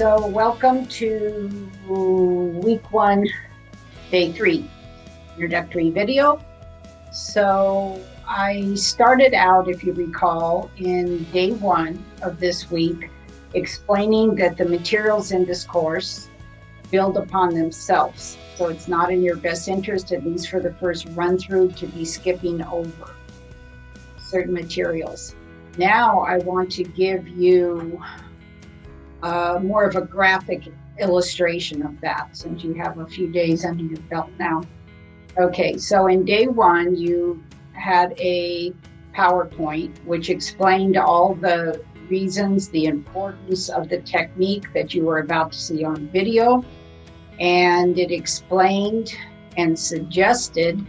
So welcome to week 1, day 3, introductory video. So I started out, if you recall, in day 1 of this week, explaining that the materials in this course build upon themselves. So it's not in your best interest, at least for the first run through, to be skipping over certain materials. Now I want to give you more of a graphic illustration of that, since you have a few days under your belt now. Okay, so in day 1, you had a PowerPoint which explained all the reasons, the importance of the technique that you were about to see on video. And it explained and suggested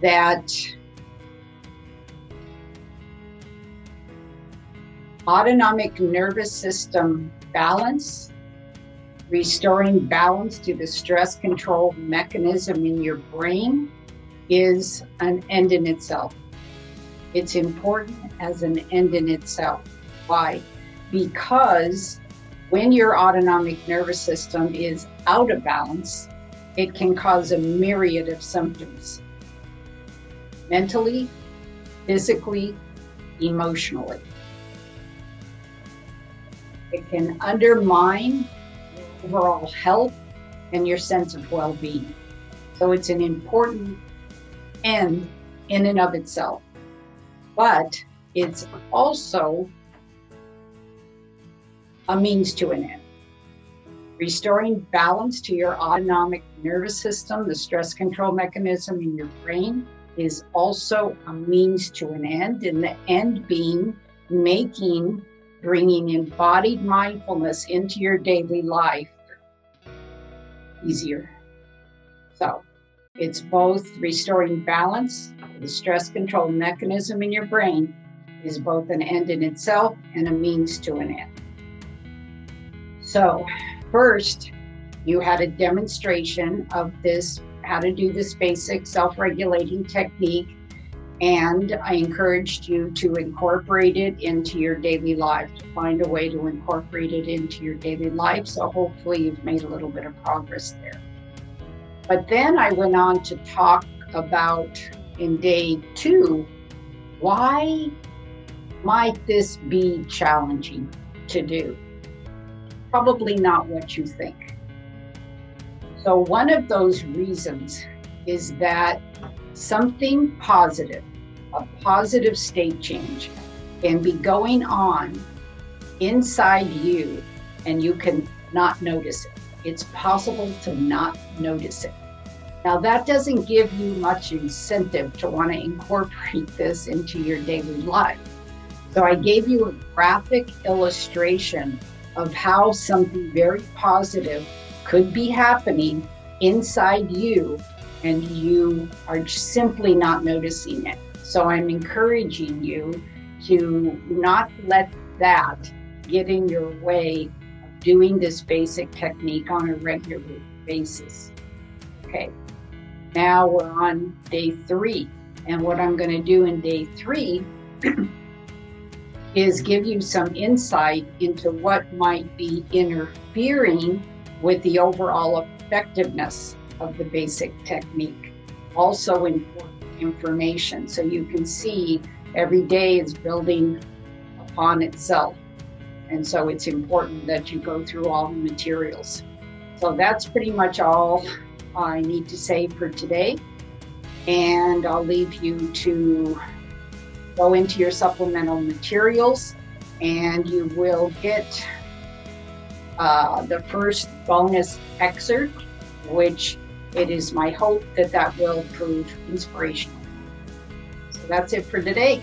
that autonomic nervous system balance, restoring balance to the stress control mechanism in your brain, is an end in itself. It's important as an end in itself. Why? Because when your autonomic nervous system is out of balance, it can cause a myriad of symptoms, mentally, physically, emotionally. It can undermine your overall health and your sense of well-being. So it's an important end in and of itself. But it's also a means to an end. Restoring balance to your autonomic nervous system, the stress control mechanism in your brain, is also a means to an end, and the end being bringing embodied mindfulness into your daily life easier. So it's both restoring balance. The stress control mechanism in your brain is both an end in itself and a means to an end. So first, you had a demonstration of this, how to do this basic self-regulating technique. And I encouraged you to incorporate it into your daily life, to find a way to incorporate it into your daily life. So hopefully you've made a little bit of progress there. But then I went on to talk about, in day 2, why might this be challenging to do? Probably not what you think. So one of those reasons is that something positive, a positive state change, can be going on inside you and you can not notice it. It's possible to not notice it. Now that doesn't give you much incentive to want to incorporate this into your daily life. So I gave you a graphic illustration of how something very positive could be happening inside you and you are simply not noticing it. So I'm encouraging you to not let that get in your way of doing this basic technique on a regular basis. Okay, now we're on day 3. And what I'm going to do in day 3 is give you some insight into what might be interfering with the overall effectiveness of the basic technique. Also important information, so you can see every day is building upon itself. And so it's important that you go through all the materials. So that's pretty much all I need to say for today. And I'll leave you to go into your supplemental materials, and you will get the first bonus excerpt, which it is my hope that will prove inspirational. So that's it for today.